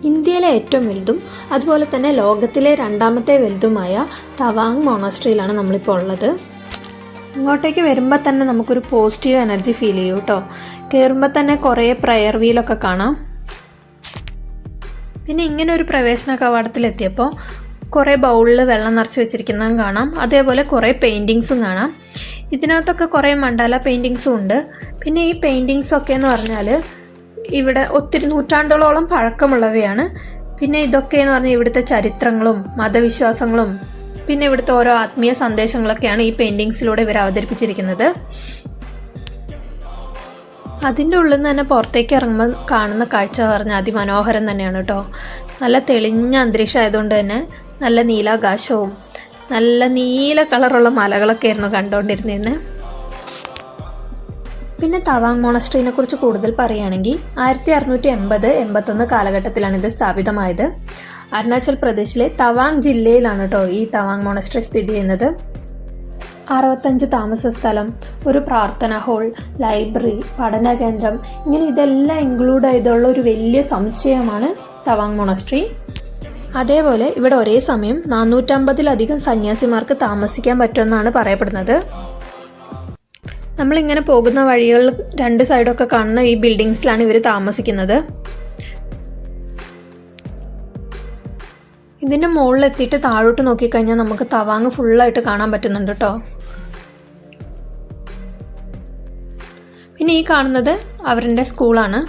ഇന്ത്യയിലെ ഏറ്റവും വലുതും അതുപോലെ തന്നെ ലോകത്തിലെ രണ്ടാമത്തെ വലുതുമായ തവാങ് മൊണാസ്ട്രിയിലാണ് നമ്മളിപ്പോൾ ഉള്ളത്. ഇങ്ങോട്ടേക്ക് വരുമ്പോൾ തന്നെ നമുക്കൊരു പോസിറ്റീവ് എനർജി ഫീൽ ചെയ്യും കേട്ടോ. കയറുമ്പോൾ തന്നെ കുറേ പ്രയർ വീലൊക്കെ കാണാം. പിന്നെ ഇങ്ങനെ ഒരു പ്രവേശന കവാടത്തിലെത്തിയപ്പോൾ കുറേ ബൗളിൽ വെള്ളം നിറച്ച് വെച്ചിരിക്കുന്നതും കാണാം. അതേപോലെ കുറേ പെയിൻറ്റിങ്സും കാണാം. ഇതിനകത്തൊക്കെ കുറേ മണ്ഡല പെയിൻറ്റിങ്സും ഉണ്ട്. പിന്നെ ഈ പെയിൻറ്റിങ്സൊക്കെ എന്ന് പറഞ്ഞാൽ ഇവിടെ ഒത്തിരി നൂറ്റാണ്ടുകളോളം പഴക്കമുള്ളവയാണ്. പിന്നെ ഇതൊക്കെ എന്ന് പറഞ്ഞാൽ ഇവിടുത്തെ ചരിത്രങ്ങളും മതവിശ്വാസങ്ങളും പിന്നെ ഇവിടുത്തെ ഓരോ ആത്മീയ സന്ദേശങ്ങളൊക്കെയാണ് ഈ പെയിൻറ്റിങ്സിലൂടെ ഇവർ അവതരിപ്പിച്ചിരിക്കുന്നത്. അതിൻ്റെ ഉള്ളിൽ നിന്ന് തന്നെ പുറത്തേക്ക് ഇറങ്ങുമ്പോൾ കാണുന്ന കാഴ്ച പറഞ്ഞാൽ അതിമനോഹരം തന്നെയാണ് കേട്ടോ. നല്ല തെളിഞ്ഞ അന്തരീക്ഷം ആയതുകൊണ്ട് തന്നെ നല്ല നീലാകാശവും നല്ല നീല കളറുള്ള മലകളൊക്കെ ആയിരുന്നു കണ്ടുകൊണ്ടിരുന്നതിന്. പിന്നെ തവാങ് മൊണാസ്ട്രീനെ കുറിച്ച് കൂടുതൽ പറയുകയാണെങ്കിൽ 1680-81 കാലഘട്ടത്തിലാണ് ഇത് സ്ഥാപിതമായത്. അരുണാചൽ പ്രദേശിലെ തവാങ് ജില്ലയിലാണ് കേട്ടോ ഈ തവാങ് മൊണാസ്ട്രി സ്ഥിതി ചെയ്യുന്നത്. 65 താമസ സ്ഥലം, ഒരു പ്രാർത്ഥന ഹാൾ, ലൈബ്രറി, പഠന കേന്ദ്രം, ഇങ്ങനെ ഇതെല്ലാം ഇൻക്ലൂഡ് ചെയ്തുള്ള ഒരു വലിയ സമുച്ചയമാണ് തവാങ് മൊണാസ്ട്രി. അതേപോലെ ഇവിടെ ഒരേ സമയം 450-ലധികം സന്യാസിമാർക്ക് താമസിക്കാൻ പറ്റുമെന്നാണ് പറയപ്പെടുന്നത്. നമ്മളിങ്ങനെ പോകുന്ന വഴികളിൽ രണ്ട് സൈഡൊക്കെ കാണുന്ന ഈ ബിൽഡിങ്സിലാണ് ഇവർ താമസിക്കുന്നത്. ഇതിൻ്റെ മുകളിലെത്തിയിട്ട് താഴോട്ട് നോക്കിക്കഴിഞ്ഞാൽ നമുക്ക് തവാങ് ഫുള്ളായിട്ട് കാണാൻ പറ്റുന്നുണ്ട് കേട്ടോ. പിന്നെ ഈ കാണുന്നത് അവരുടെ സ്കൂളാണ്.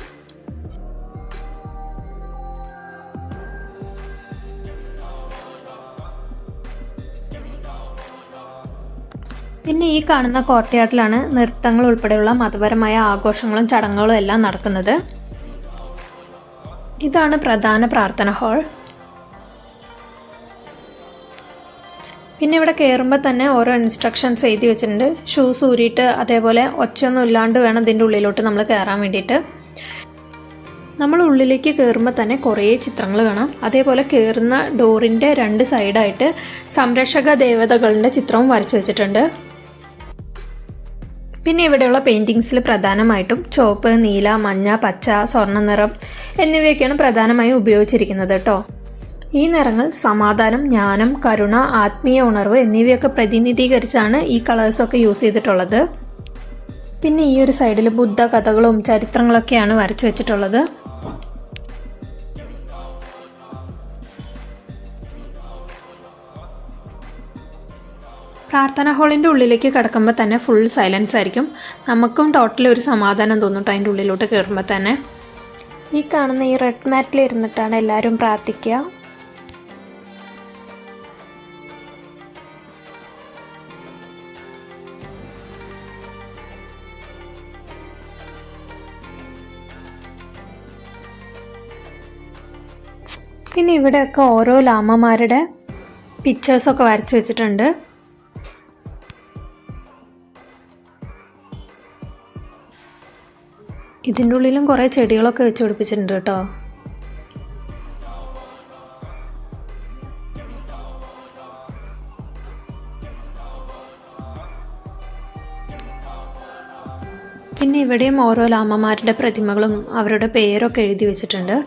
പിന്നെ ഈ കാണുന്ന കോർട്ട്യാർഡിലാണ് നൃത്തങ്ങൾ ഉൾപ്പെടെയുള്ള മതപരമായ ആഘോഷങ്ങളും ചടങ്ങുകളും എല്ലാം നടക്കുന്നത്. ഇതാണ് പ്രധാന പ്രാർത്ഥന ഹാൾ. പിന്നെ ഇവിടെ കയറുമ്പോൾ തന്നെ ഓരോ ഇൻസ്ട്രക്ഷൻസ് എഴുതി വെച്ചിട്ടുണ്ട്. ഷൂസ് ഊരിയിട്ട് അതേപോലെ ഒച്ചയൊന്നും ഇല്ലാണ്ട് വേണം ഇതിൻ്റെ ഉള്ളിലോട്ട് നമ്മൾ കയറാൻ വേണ്ടിയിട്ട്. നമ്മൾ ഉള്ളിലേക്ക് കയറുമ്പോൾ തന്നെ കുറേ ചിത്രങ്ങൾ കാണാം. അതേപോലെ കയറുന്ന ഡോറിൻ്റെ രണ്ട് സൈഡായിട്ട് സംരക്ഷക ദേവതകളുടെ ചിത്രവും വരച്ചു വെച്ചിട്ടുണ്ട്. പിന്നെ ഇവിടെയുള്ള പെയിൻറ്റിങ്സിൽ പ്രധാനമായിട്ടും ചുവപ്പ്, നീല, മഞ്ഞ, പച്ച, സ്വർണ്ണ നിറം എന്നിവയൊക്കെയാണ് പ്രധാനമായും ഉപയോഗിച്ചിരിക്കുന്നത് കേട്ടോ. ഈ നിറങ്ങൾ സമാധാനം, ജ്ഞാനം, കരുണ, ആത്മീയ ഉണർവ് എന്നിവയൊക്കെ പ്രതിനിധീകരിച്ചാണ് ഈ കളേഴ്സൊക്കെ യൂസ് ചെയ്തിട്ടുള്ളത്. പിന്നെ ഈ ഒരു സൈഡിൽ ബുദ്ധ കഥകളും ചരിത്രങ്ങളൊക്കെയാണ് വരച്ചു വെച്ചിട്ടുള്ളത്. പ്രാർത്ഥന ഹാളിൻ്റെ ഉള്ളിലേക്ക് കിടക്കുമ്പോൾ തന്നെ ഫുൾ സൈലൻസ് ആയിരിക്കും. നമുക്കും ടോട്ടലി ഒരു സമാധാനം തോന്നും അതിൻ്റെ ഉള്ളിലോട്ട് കയറുമ്പോൾ തന്നെ. ഈ കാണുന്ന ഈ റെഡ് മാറ്റിൽ ഇരുന്നിട്ടാണ് എല്ലാവരും പ്രാർത്ഥിക്കുക. പിന്നെ ഇവിടെയൊക്കെ ഓരോ ലാമമാരുടെ പിക്ചേഴ്സൊക്കെ വരച്ച് വെച്ചിട്ടുണ്ട്. ഇതിൻ്റെ ഉള്ളിലും കുറേ ചെടികളൊക്കെ വെച്ച് പിടിപ്പിച്ചിട്ടുണ്ട് കേട്ടോ. പിന്നെ ഇവിടെയും ഓരോ ലാമമാരുടെ പ്രതിമകളും അവരുടെ പേരൊക്കെ എഴുതി വെച്ചിട്ടുണ്ട്.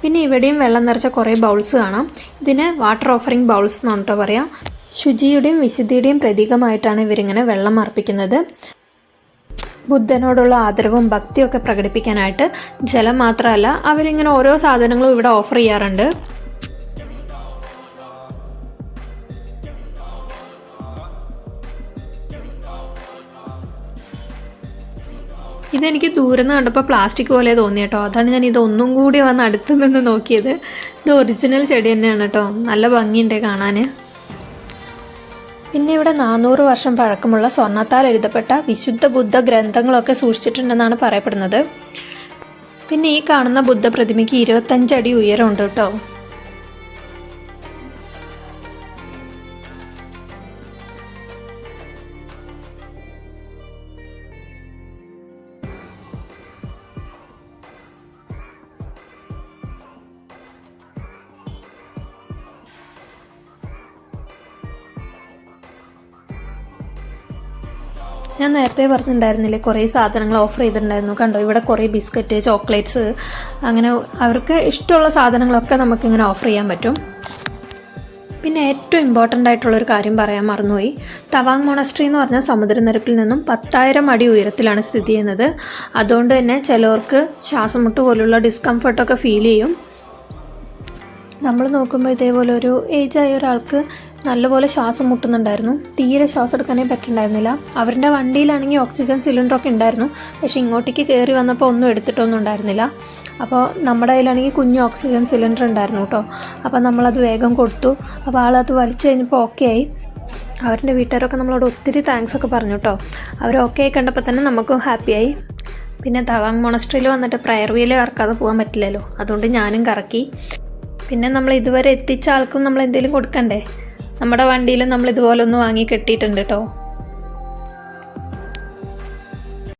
പിന്നെ ഇവിടെയും വെള്ളം നിറച്ച കുറേ ബൗൾസ് കാണാം. ഇതിന് വാട്ടർ ഓഫറിംഗ് ബൗൾസ് എന്നാണ് കേട്ടോ പറയാം. ശുചിയുടെയും വിശുദ്ധിയുടെയും പ്രതീകമായിട്ടാണ് ഇവരിങ്ങനെ വെള്ളം അർപ്പിക്കുന്നത്. ബുദ്ധനോടുള്ള ആദരവും ഭക്തിയൊക്കെ പ്രകടിപ്പിക്കാനായിട്ട് ജലം മാത്രമല്ല അവരിങ്ങനെ ഓരോ സാധനങ്ങളും ഇവിടെ ഓഫർ ചെയ്യാറുണ്ട്. ഇതെനിക്ക് ദൂരെ നിന്ന് കണ്ടപ്പോൾ പ്ലാസ്റ്റിക് പോലെ തോന്നി കേട്ടോ. അതാണ് ഞാൻ ഇതൊന്നും കൂടി വന്ന് അടുത്ത് നിന്ന് നോക്കിയത്. ഇത് ഒറിജിനൽ ചെടി തന്നെയാണ് കേട്ടോ. നല്ല ഭംഗിയുണ്ട് കാണാൻ. പിന്നെ ഇവിടെ 400 വർഷം പഴക്കമുള്ള സ്വർണ്ണത്താൽ എഴുതപ്പെട്ട വിശുദ്ധ ബുദ്ധ ഗ്രന്ഥങ്ങളൊക്കെ സൂക്ഷിച്ചിട്ടുണ്ടെന്നാണ് പറയപ്പെടുന്നത്. പിന്നെ ഈ കാണുന്ന ബുദ്ധ പ്രതിമയ്ക്ക് 25 അടി ഉയരമുണ്ട് കേട്ടോ. ഞാൻ നേരത്തെ പറഞ്ഞിട്ടുണ്ടായിരുന്നില്ലേ, കുറേ സാധനങ്ങൾ ഓഫർ ചെയ്തിട്ടുണ്ടായിരുന്നു. കണ്ടോ, ഇവിടെ കുറേ ബിസ്ക്കറ്റ്, ചോക്ലേറ്റ്സ്, അങ്ങനെ അവർക്ക് ഇഷ്ടമുള്ള സാധനങ്ങളൊക്കെ നമുക്കിങ്ങനെ ഓഫർ ചെയ്യാൻ പറ്റും. പിന്നെ ഏറ്റവും ഇമ്പോർട്ടൻ്റ് ആയിട്ടുള്ളൊരു കാര്യം പറയാൻ മറന്നുപോയി. തവാങ് മൊണസ്ട്രി എന്ന് പറഞ്ഞാൽ സമുദ്രനിരപ്പിൽ നിന്നും 10,000 അടി ഉയരത്തിലാണ് സ്ഥിതി ചെയ്യുന്നത്. അതുകൊണ്ട് തന്നെ ചിലവർക്ക് ശ്വാസം മുട്ട് പോലുള്ള ഡിസ്കംഫർട്ടൊക്കെ ഫീൽ ചെയ്യും. നമ്മൾ നോക്കുമ്പോൾ ഇതേപോലെ ഒരു ഏജായ ഒരാൾക്ക് നല്ലപോലെ ശ്വാസം മുട്ടുന്നുണ്ടായിരുന്നു. തീരെ ശ്വാസം എടുക്കാനേ പറ്റുന്നുണ്ടായിരുന്നില്ല. അവരുടെ വണ്ടിയിലാണെങ്കിൽ ഓക്സിജൻ സിലിണ്ടറൊക്കെ ഉണ്ടായിരുന്നു, പക്ഷേ ഇങ്ങോട്ടേക്ക് കയറി വന്നപ്പോൾ ഒന്നും എടുത്തിട്ടൊന്നും ഉണ്ടായിരുന്നില്ല. അപ്പോൾ നമ്മുടെ കയ്യിലാണെങ്കിൽ കുഞ്ഞു ഓക്സിജൻ സിലിണ്ടർ ഉണ്ടായിരുന്നു കേട്ടോ. അപ്പോൾ നമ്മളത് വേഗം കൊടുത്തു. അപ്പോൾ ആളത് വലിച്ചു കഴിഞ്ഞപ്പോൾ ഓക്കെ ആയി. അവരുടെ വീട്ടുകാരൊക്കെ നമ്മളോട് ഒത്തിരി താങ്ക്സ് ഒക്കെ പറഞ്ഞു കേട്ടോ. അവർ ഓക്കെ ആയി കണ്ടപ്പോൾ തന്നെ നമുക്കും ഹാപ്പിയായി. പിന്നെ തവാങ് മൊണസ്ട്രിയിൽ വന്നിട്ട് പ്രയർ വീല് കറക്കാതെ പോകാൻ പറ്റില്ലല്ലോ, അതുകൊണ്ട് ഞാനും കറക്കി. പിന്നെ നമ്മൾ ഇതുവരെ എത്തിച്ച ആൾക്കും നമ്മൾ എന്തെങ്കിലും കൊടുക്കണ്ടേ. നമ്മുടെ വണ്ടിയിലും നമ്മൾ ഇതുപോലെ ഒന്ന് വാങ്ങി കെട്ടിയിട്ടുണ്ട് കേട്ടോ.